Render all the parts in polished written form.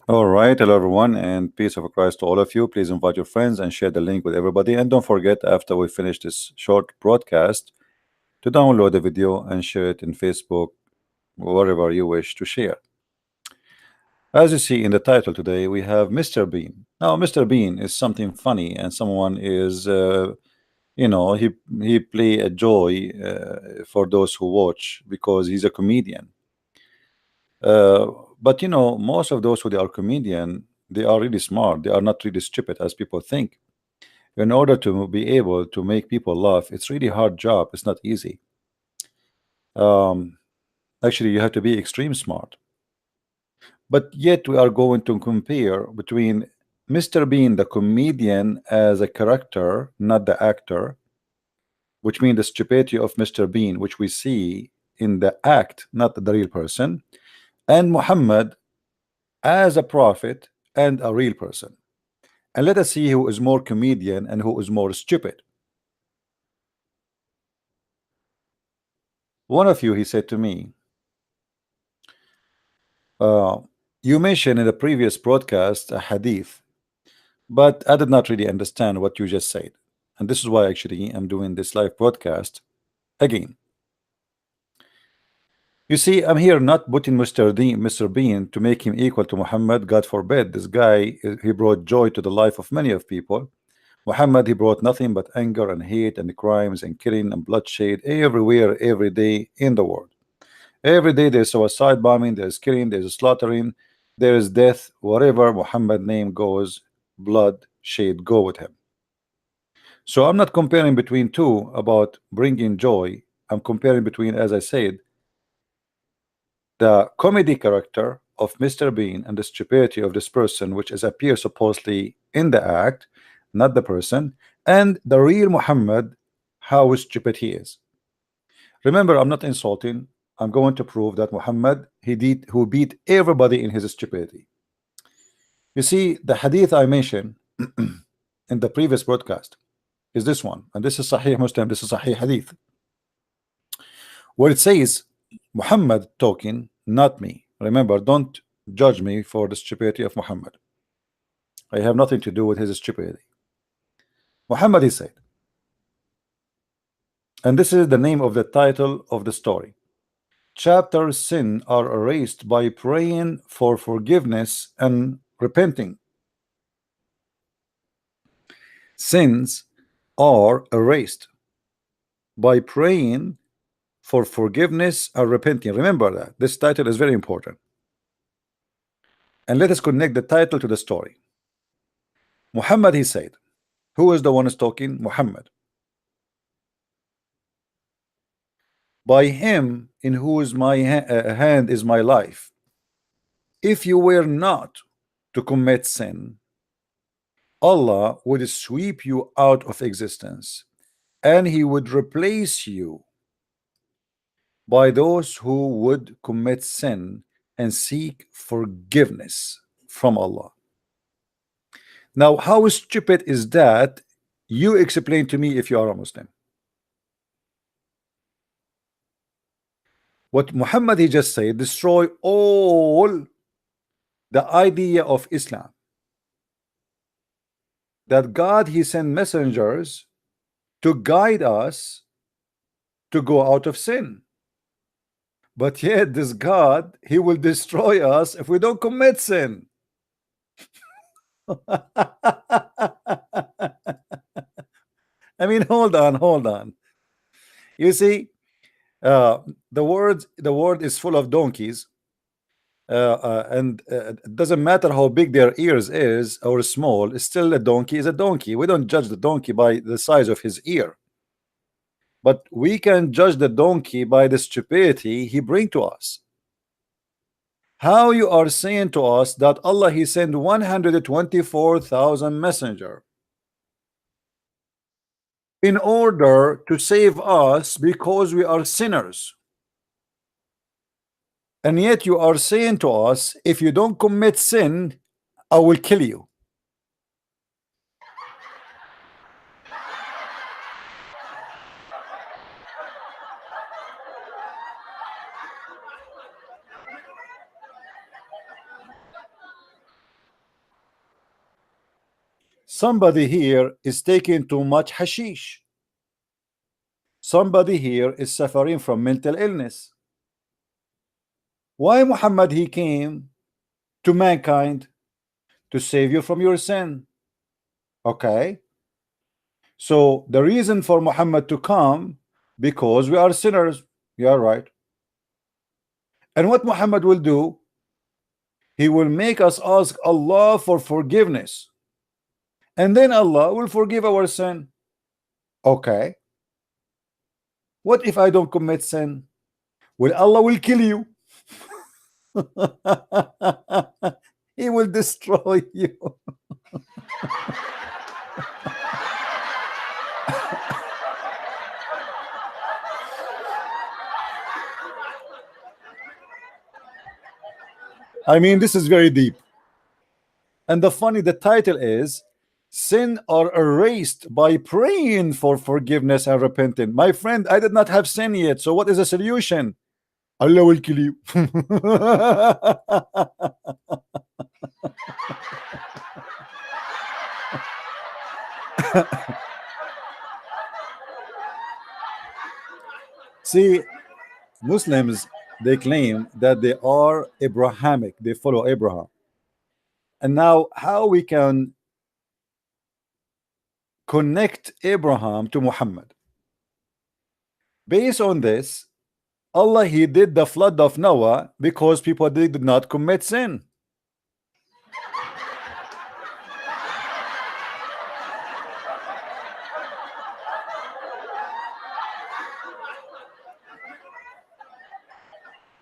All right, hello everyone, and peace of Christ to all of you. Please invite your friends and share the link with everybody. And don't forget, after we finish this short broadcast, to download the video and share it in Facebook, wherever you wish to share. As you see in the title today, we have Mr. Bean. Now, Mr. Bean is something funny, and someone is, he play a joy for those who watch because he's a comedian. Uh, but most of those who they are comedian, they are really smart. They are not really stupid as people think. In order to be able to make people laugh, it's really hard job. It's not easy. Um, Actually, you have to be extreme smart. But yet we are going to compare between Mr. Bean, the comedian, as a character, not the actor, which means the stupidity of Mr. Bean, which we see in the act, not the real person, and Muhammad as a prophet and a real person. And let us see who is more comedian and who is more stupid. One of you, he said to me, uh, you mentioned in the previous broadcast a hadith, but I did not really understand what you just said. And this is why actually I'm doing this live broadcast again. You see, I'm here not putting Mr. Bean to make him equal to Muhammad. God forbid. This guy, he brought joy to the life of many of people. Muhammad, he brought nothing but anger and hate and crimes and killing and bloodshed everywhere, every day in the world. Every day there's suicide bombing, there's killing, there's slaughtering, there is death. Whatever Muhammad name goes, blood shade go with him. So I'm not comparing between two about bringing joy. I'm comparing between, as I said, the comedy character of Mr. Bean and the stupidity of this person, which is appear supposedly in the act, not the person, and the real Muhammad, how stupid he is. Remember, I'm not insulting. I'm going to prove that Muhammad, he did who beat everybody in his stupidity. You see, the hadith I mentioned in the previous broadcast is this one, and this is Sahih Muslim, this is Sahih Hadith, where it says Muhammad talking, not me. Remember, don't judge me for the stupidity of Muhammad. I have nothing to do with his stupidity. Muhammad, he said, and this is the name of the title of the story. Chapter sin are erased by praying for forgiveness and repenting. Sins are erased by praying for forgiveness and repenting. Remember that this title is very important. And let us connect the title to the story. Muhammad, he said, who is the one who's talking? Muhammad. By him in whose my hand is my life. If you were not to commit sin, Allah would sweep you out of existence, and he would replace you by those who would commit sin and seek forgiveness from Allah. Now, how stupid is that? You explain to me if you are a Muslim. What Muhammad he just said, destroy all the idea of Islam. That God he sent messengers to guide us to go out of sin. But yet this God, he will destroy us if we don't commit sin. I mean, hold on, hold on. You see, the word is full of donkeys, and it doesn't matter how big their ears is or small. It's still a donkey is a donkey. We don't judge the donkey by the size of his ear, but we can judge the donkey by the stupidity he bring to us. How you are saying to us that Allah he sent 124,000 messenger in order to save us because we are sinners, and yet you are saying to us, if you don't commit sin, I will kill you. Somebody here is taking too much hashish. Somebody here is suffering from mental illness. Why Muhammad he came to mankind? To save you from your sin. Okay, so the reason for Muhammad to come, because we are sinners. You are right. And what Muhammad will do, he will make us ask Allah for forgiveness, and then Allah will forgive our sin. Okay, what if I don't commit sin? Well, Allah will kill you. He will destroy you. I mean, this is very deep. And the title is Sin are erased by praying for forgiveness and repenting. My friend, I did not have sin yet. So what is the solution? Allah will kill you. See, Muslims, they claim that they are Abrahamic, they follow Abraham. And now how we can connect Abraham to Muhammad? Based on this, Allah he did the flood of Noah because people did not commit sin.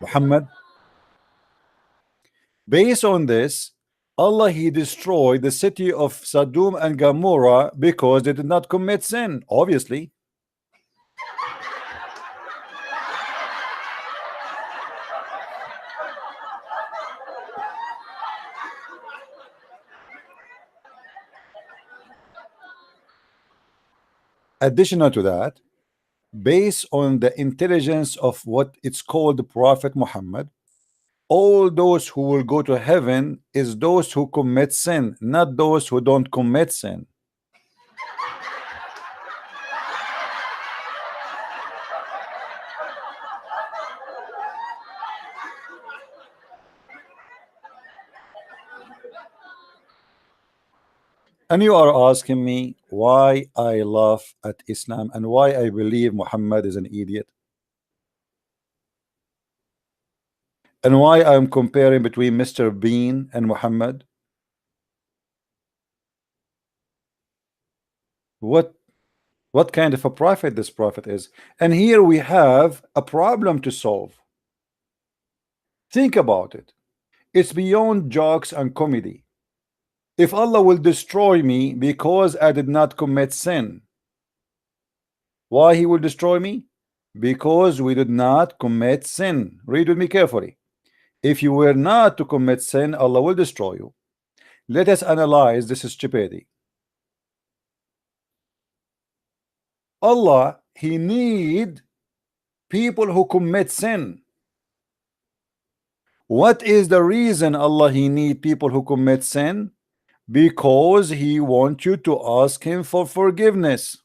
Muhammad, based on this, Allah he destroyed the city of Sodom and Gomorrah because they did not commit sin, obviously. Additional to that, based on the intelligence of what it's called the Prophet Muhammad, all those who will go to heaven is those who commit sin, not those who don't commit sin. And you are asking me why I laugh at Islam and why I believe Muhammad is an idiot, and why I'm comparing between Mr. Bean and Muhammad. What kind of a prophet this prophet is? And here we have a problem to solve. Think about it. It's beyond jokes and comedy. If Allah will destroy me because I did not commit sin, why he will destroy me? Because we did not commit sin. Read with me carefully. If you were not to commit sin, Allah will destroy you. Let us analyze this stupidity. Allah, he need people who commit sin. What is the reason Allah he need people who commit sin? Because he wants you to ask him for forgiveness.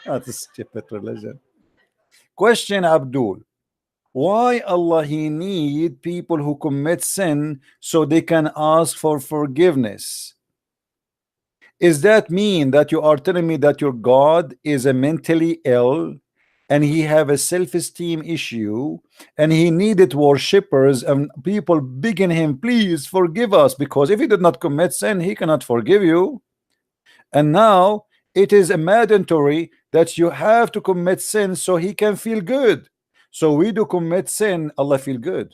That's a stupid religion. Question Abdul, why Allah he need people who commit sin so they can ask for forgiveness? Is that mean that you are telling me that your God is a mentally ill and he have a self-esteem issue and he needed worshippers and people begging him, please forgive us, because if he did not commit sin he cannot forgive you? And now it is a mandatory that you have to commit sin so he can feel good. So we do commit sin, Allah feel good.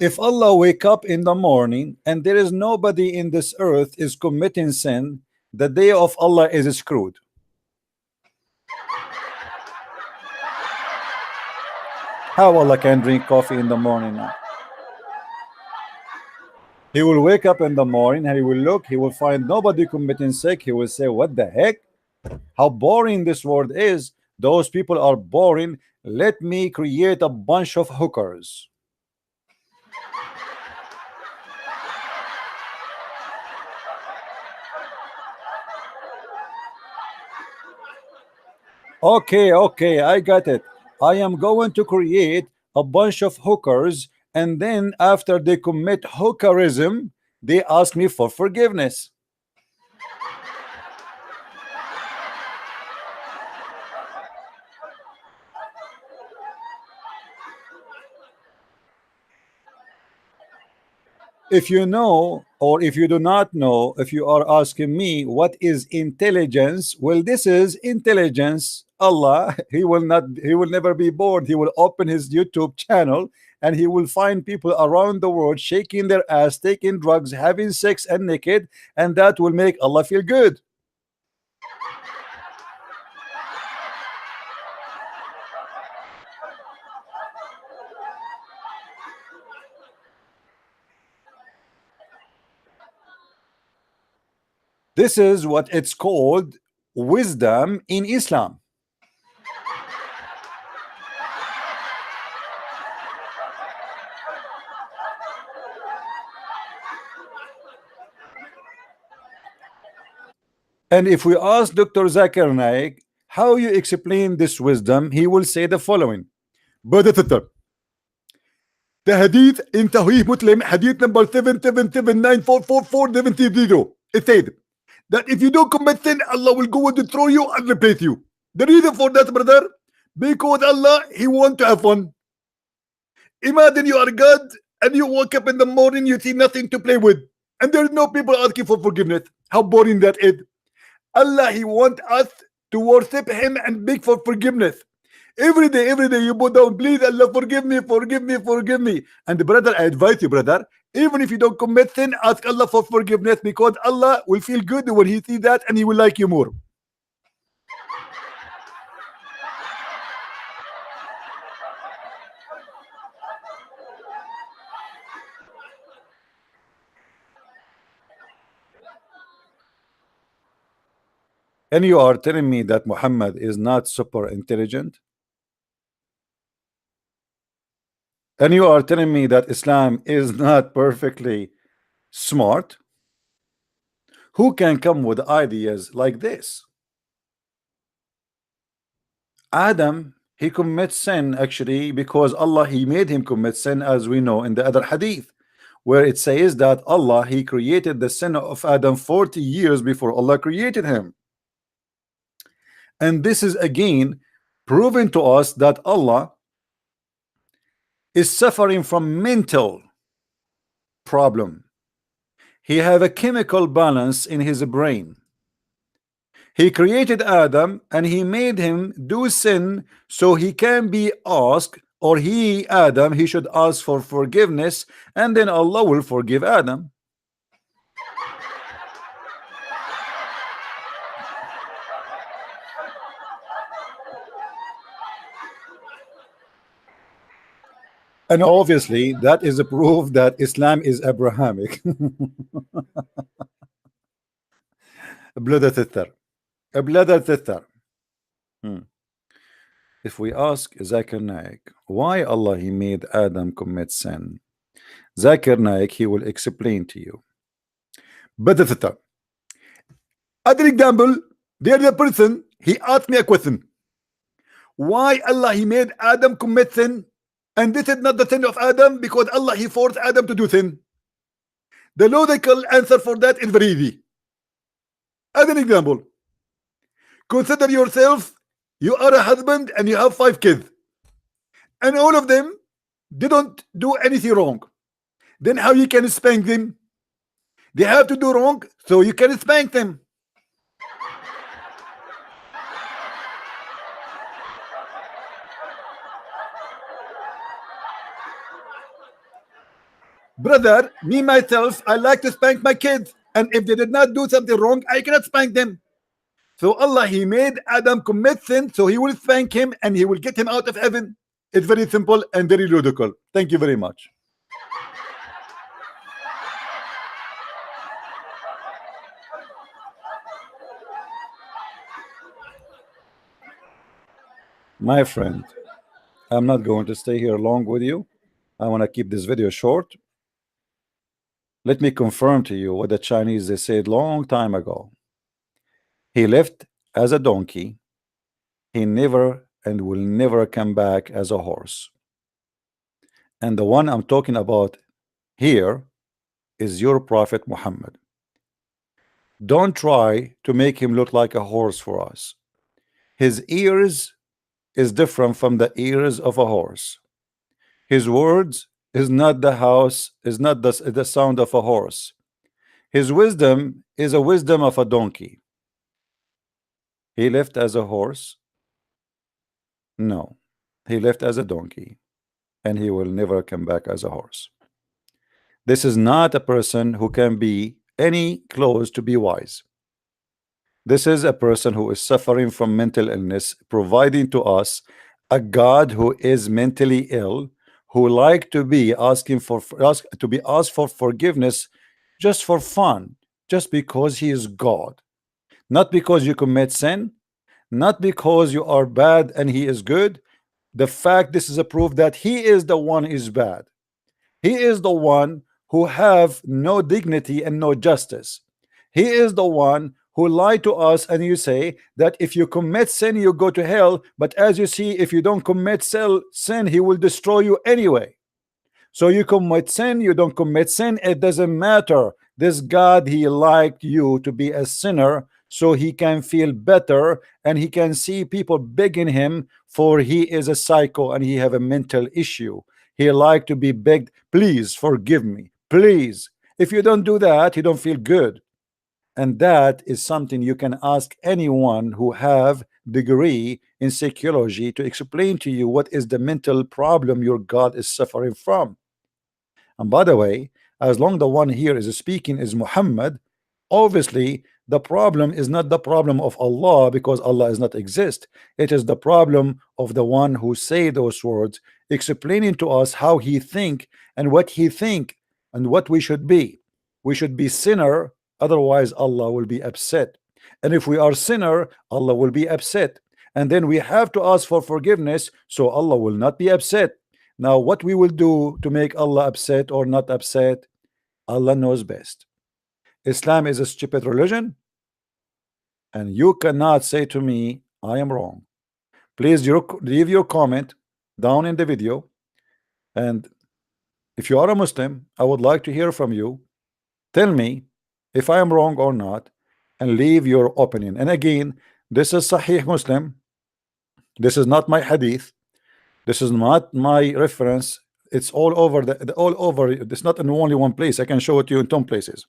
If Allah wake up in the morning and there is nobody in this earth is committing sin, the day of Allah is screwed. How Allah can drink coffee in the morning now? He will wake up in the morning and he will look, he will find nobody committing sick. He will say, what the heck? How boring this world is. Those people are boring. Let me create a bunch of hookers. Okay, okay, I got it. I am going to create a bunch of hookers, and then after they commit hookerism, they ask me for forgiveness. If you know, or if you do not know, if you are asking me what is intelligence, well, this is intelligence. Allah, he will never be bored. He will open his YouTube channel and he will find people around the world shaking their ass, taking drugs, having sex and naked, and that will make Allah feel good. This is what it's called wisdom in Islam. And if we ask Dr. Zakir Naik how you explain this wisdom, he will say the following. بدأت تهديد in Tawheed Muslim hadith number 777944470. It said that if you don't commit sin, Allah will go and destroy you and replace you. The reason for that, brother, because Allah, he want to have fun. Imagine you are God and you wake up in the morning, you see nothing to play with, and there is no people asking for forgiveness. How boring that is. Allah, he want us to worship him and beg for forgiveness. Every day you put down, please Allah, forgive me, forgive me, forgive me. And brother, I advise you, brother, even if you don't commit sin, ask Allah for forgiveness, because Allah will feel good when he sees that and he will like you more. And you are telling me that Muhammad is not super intelligent? And you are telling me that Islam is not perfectly smart? Who can come with ideas like this? Adam, he commits sin actually because Allah, he made him commit sin, as we know in the other hadith, where it says that Allah, he created the sin of Adam 40 years before Allah created him. And this is again proven to us that Allah is suffering from mental problem. He have a chemical balance in his brain. He created Adam and he made him do sin so he can be asked, or he, Adam, he should ask for forgiveness, and then Allah will forgive Adam. And obviously that is a proof that Islam is Abrahamic. Blood sister. Blood sister. If we ask Zakir Naik why Allah he made Adam commit sin, Zakir Naik, he will explain to you. But other example, there is a person, he asked me a question. Why Allah he made Adam commit sin, and this is not the sin of Adam because Allah he forced Adam to do sin? The logical answer for that is very easy. As an example, consider yourself, you are a husband and you have 5 kids, and all of them didn't do anything wrong. Then how you can spank them? They have to do wrong so you can spank them. Brother, me myself, I like to spank my kids, and if they did not do something wrong, I cannot spank them. So Allah he made Adam commit sin so he will spank him and he will get him out of heaven. It's very simple and very logical. Thank you very much. My friend, I'm not going to stay here long with you. I want to keep this video short. Let me confirm to you what the Chinese they said long time ago. He left as a donkey. He never and will never come back as a horse. And the one I'm talking about here is your Prophet Muhammad. Don't try to make him look like a horse for us. His ears is different from the ears of a horse. His words is not the sound of a horse. His wisdom is a wisdom of a donkey. He left as a horse? No. He left as a donkey, and he will never come back as a horse. This is not a person who can be any close to be wise. This is a person who is suffering from mental illness, providing to us a God who is mentally ill, who like to be asked for forgiveness just for fun, just because he is God, not because you commit sin, not because you are bad and he is good. The fact this is a proof that he is the one is bad. He is the one who have no dignity and no justice. He is the one who lied to us, and you say that if you commit sin you go to hell, but as you see, if you don't commit sin he will destroy you anyway. So you commit sin, you don't commit sin, it doesn't matter. This God, he liked you to be a sinner so he can feel better, and he can see people begging him, for he is a psycho and he have a mental issue. He like to be begged, please forgive me, please. If you don't do that, you don't feel good. And that is something you can ask anyone who have degree in psychology to explain to you what is the mental problem your God is suffering from. And by the way, as long the one here is speaking is Muhammad, obviously the problem is not the problem of Allah, because Allah does not exist. It is the problem of the one who say those words, explaining to us how he think and what he think and what we should be. We should be sinner, otherwise Allah will be upset. And if we are sinner, Allah will be upset. And then we have to ask for forgiveness so Allah will not be upset. Now, what we will do to make Allah upset or not upset, Allah knows best. Islam is a stupid religion, and you cannot say to me, I am wrong. Please leave your comment down in the video. And if you are a Muslim, I would like to hear from you. Tell me if I am wrong or not, and leave your opinion. And again, this is Sahih Muslim. This is not my hadith. This is not my reference. It's all over all over. It's not in only one place. I can show it to you in 10 places.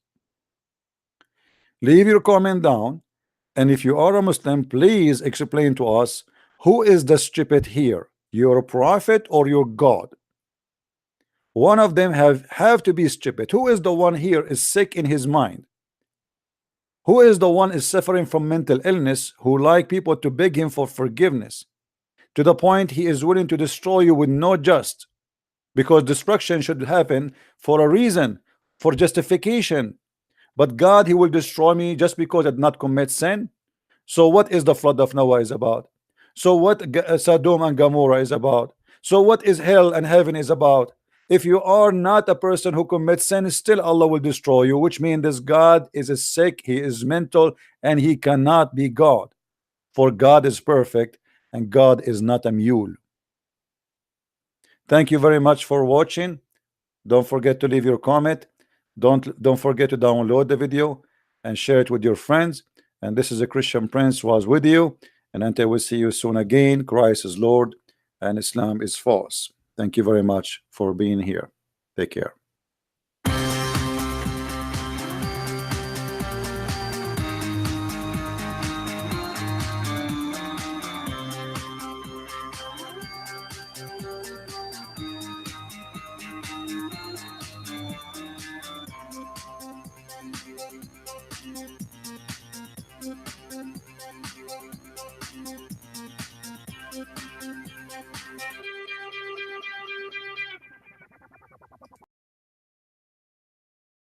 Leave your comment down, and if you are a Muslim, please explain to us who is the stupid here, your prophet or your God. One of them have to be stupid. Who is the one here is sick in his mind? Who is the one is suffering from mental illness, who like people to beg him for forgiveness, to the point he is willing to destroy you with no just, because destruction should happen for a reason, for justification. But God, he will destroy me just because I did not commit sin. So what is the flood of Noah is about? So what Sodom and Gomorrah is about? So what is hell and heaven is about? If you are not a person who commits sin, still Allah will destroy you, which means this God is sick, he is mental, and he cannot be God. For God is perfect, and God is not a mule. Thank you very much for watching. Don't forget to leave your comment. Don't forget to download the video and share it with your friends. And this is a Christian Prince was with you, and until we see you soon again, Christ is Lord and Islam is false. Thank you very much for being here. Take care.